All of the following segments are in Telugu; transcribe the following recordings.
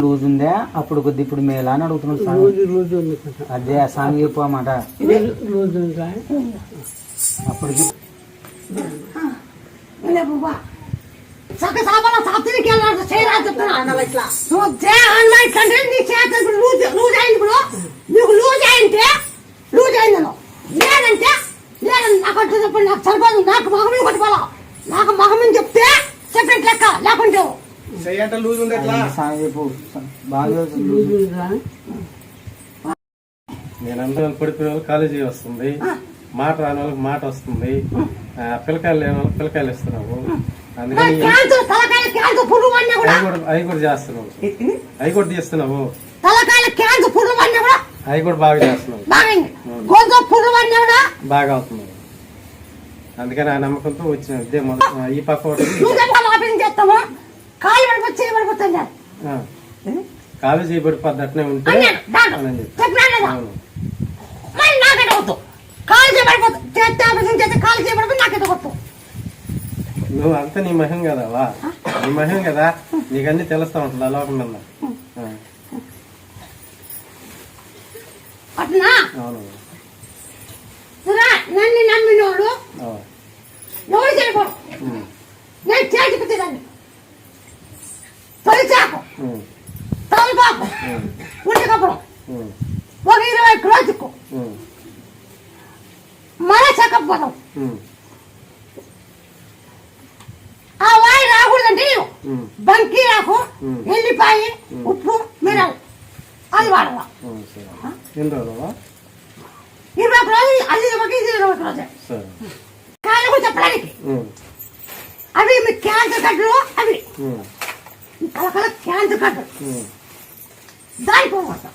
రోజు ఉందా అప్పుడు కొద్ది ఇప్పుడు మేలా అని అడుగుతున్నాడు. అదే సాంగ్ చెప్పమాట అప్పటికి నాకు మగమని చెప్తే చెప్పినట్టు లెక్క లేకుంటే నేనందరూ పడిపోయిన వాళ్ళు కాలేజీ వస్తుంది, మాట రాని వాళ్ళకి మాట వస్తుంది, పిల్లకాయలు లేని వాళ్ళకి పిల్లకాయలు ఇస్తున్నావు. అందుకని అవి కూడా చేస్తున్నావు, అవి కూడా తీస్తున్నావు, అవి కూడా బాగా చేస్తున్నావు, బాగా అవుతున్నావు. అందుకని ఆ నమ్మకంతో వచ్చిన ఇదే ఈ పక్క కాలు చేయబడిపోద్ది అట్నే ఉంటే నువ్వు అంతా నీ మహిం కదా వా, నీ మహిం కదా, నీకన్నీ తెలుస్తా ఉంటుంది అలోకంగా. అవును నన్ను నమ్మినోడు ఎవరు చేయకూడదు. నేను చేతికిదాన్ని తొలిచాకు తలపాకు ఉడికప్పుడు ఒక 20 కిలోచుకు మళ్ళా చెక్కపోతాం. ఆ వాయి రాకూడదంటే బంకీ రాకు, ఎల్లిపాయి, ఉప్పు, మిరలు అది వాడవా. 20 రోజులు అది 20 రోజే కాళ్ళు కూడా చెప్పడానికి. అవి మీ క్యాన్సర్ కట్టలు, అవి కలకల క్యాన్సర్ కట్టలు దానిపోతాం.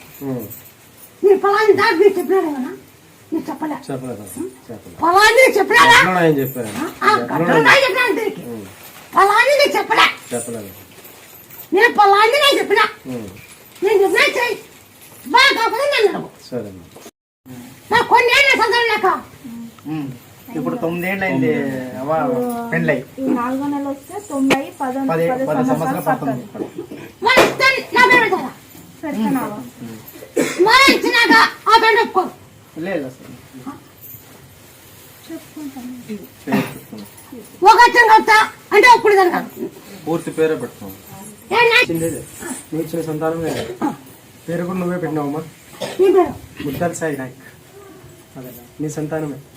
నేను ఫలాన్ని దాటి మీరు చెప్పినాడు కదా, నేను ఫలాన్ని చెప్పినాడా చెప్పినాను దీనికి ఫలాన్ని నేను చెప్పలేదు. నేను ఫలాన్ని నేను చెప్పినా, నేను చెప్పినా చెయ్యి బాగా కాకపోతే నన్ను అడుగు. నాకు కొన్ని ఏళ్ళ సంతానం లేక ఇప్పుడు 9 ఏళ్ళు అయింది పెళ్ళై, 4వ నెల వస్తే 10 సంవత్సరాలు పడుతుంది. ఇచ్చినాక ఆ పెండ ఒప్పుకోరు. లేదు ఒక కలుపుతా అంటే ఒప్పుడు కనుక పూర్తి పేరే పెట్టుకోం. నువ్వు ఇచ్చిన సంతానమే పేరు కూడా నువ్వే పెట్టినావమ్మా, ముద్దాల సాయి నాయక్. అదే నీ సంతానమే.